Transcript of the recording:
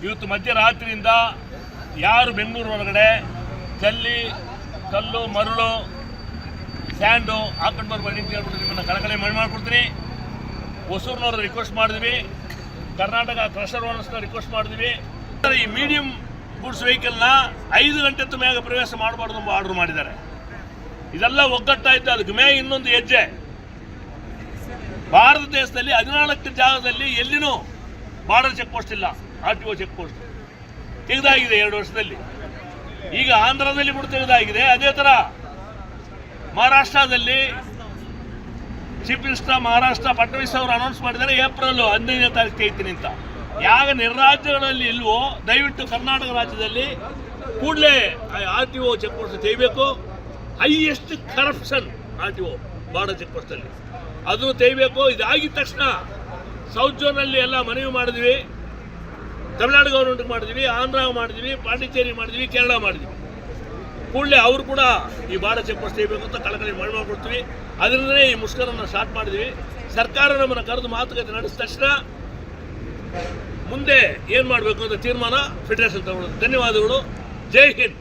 ಇವತ್ತು ಮಧ್ಯರಾತ್ರಿಯಿಂದ ಯಾರು ಬೆಂಗಳೂರು ಹೊರಗಡೆ ಕಲ್ಲು ಮರಳು ಸ್ಯಾಂಡು ಹಾಕೊಂಡು ಬರ್ಬೇಡಿ ಅಂತ ಹೇಳ್ಬಿಟ್ಟು ನಿಮ್ಮನ್ನು ಕಳಕಳಿ ಮಾಡ್ಕೊಡ್ತೀನಿ. ಹೊಸೂರಿನವ್ರ ರಿಕ್ವೆಸ್ಟ್ ಮಾಡಿದ್ವಿ, ಕರ್ನಾಟಕ ಕ್ರಷರ್ ಓನರ್ಸ್ನ ರಿಕ್ವೆಸ್ಟ್ ಮಾಡಿದ್ವಿ. ಈ ಮೀಡಿಯಂ ಗೂಡ್ಸ್ ವೆಹಿಕಲ್ನ 5 ಗಂಟೆ ಮ್ಯಾಗ ಪ್ರವೇಶ ಮಾಡಬಾರ್ದು ಎಂಬ ಆರ್ಡರ್ ಮಾಡಿದ್ದಾರೆ. ಇದೆಲ್ಲ ಒಗ್ಗಟ್ಟಾಯ್ತು. ಅದಕ್ಕೆ ಮ್ಯಾಗ ಇನ್ನೊಂದು ಹೆಜ್ಜೆ, ಭಾರತ ದೇಶದಲ್ಲಿ 14 ಜಾಗದಲ್ಲಿ ಎಲ್ಲಿನೂ ಬಾರ್ಡರ್ ಚೆಕ್ ಪೋಸ್ಟ್ ಇಲ್ಲ, RTO ಚೆಕ್ ಪೋಸ್ಟ್ ತೆಗೆದಾಗಿದೆ 2 ವರ್ಷದಲ್ಲಿ. ಈಗ ಆಂಧ್ರದಲ್ಲಿ ಕೂಡ ತೆಗೆದಾಗಿದೆ. ಅದೇ ಥರ ಮಹಾರಾಷ್ಟ್ರದಲ್ಲಿ ಚೀಫ್ ಮಿನಿಸ್ಟರ್ ಮಹಾರಾಷ್ಟ್ರ ಫಡ್ನವೀಸ್ ಅವರು ಅನೌನ್ಸ್ ಮಾಡಿದ್ದಾರೆ ಏಪ್ರಿಲ್ 15ನೇ ತಾರೀಕು ತೆಗಿತೀನಿ ಅಂತ. ಯಾವ ನಿರ್ರಾಜ್ಯಗಳಲ್ಲಿ ಇಲ್ವೋ ದಯವಿಟ್ಟು ಕರ್ನಾಟಕ ರಾಜ್ಯದಲ್ಲಿ ಕೂಡಲೇ RTO ಚೆಕ್ ಪೋಸ್ಟ್ ತೆಗಿಬೇಕು. Highest corruption RTO border check ಪೋಸ್ಟಲ್ಲಿ ಅದನ್ನು ತೆಗಿಬೇಕು. ಇದಾಗಿದ ತಕ್ಷಣ ಸೌತ್ ಝೋನಲ್ಲಿ ಎಲ್ಲ ಮನವಿ ಮಾಡಿದ್ವಿ, ತಮಿಳ್ನಾಡು ಗೌರ್ಮೆಂಟ್ಗೆ ಮಾಡಿದ್ವಿ, ಆಂಧ್ರ ಮಾಡಿದ್ವಿ, ಪಾಂಡಿಚೇರಿ ಮಾಡಿದ್ವಿ, ಕೇರಳ ಮಾಡಿದ್ವಿ. ಕೂಡಲೇ ಅವರು ಕೂಡ ಈ ಬಾರ್ಡರ್ ಚೆಕ್ ಪೋಸ್ಟ್ ತೆಗಿಬೇಕು ಅಂತ ಕಳಕಳಿ ಮಾಡ್ಕೊಡ್ತೀವಿ. ಅದರಿಂದಲೇ ಈ ಮುಷ್ಕರನ್ನು ಸ್ಟಾರ್ಟ್ ಮಾಡಿದ್ವಿ. ಸರ್ಕಾರ ನಮ್ಮನ್ನು ಕರೆದು ಮಾತುಕತೆ ನಡೆಸಿದ ತಕ್ಷಣ ಮುಂದೆ ಏನು ಮಾಡಬೇಕು ಅಂತ ತೀರ್ಮಾನ ಫೆಡರೇಷನ್ ತಗೊಳ್ಳೋದು. ಧನ್ಯವಾದಗಳು. ಜೈ ಹಿಂದ್.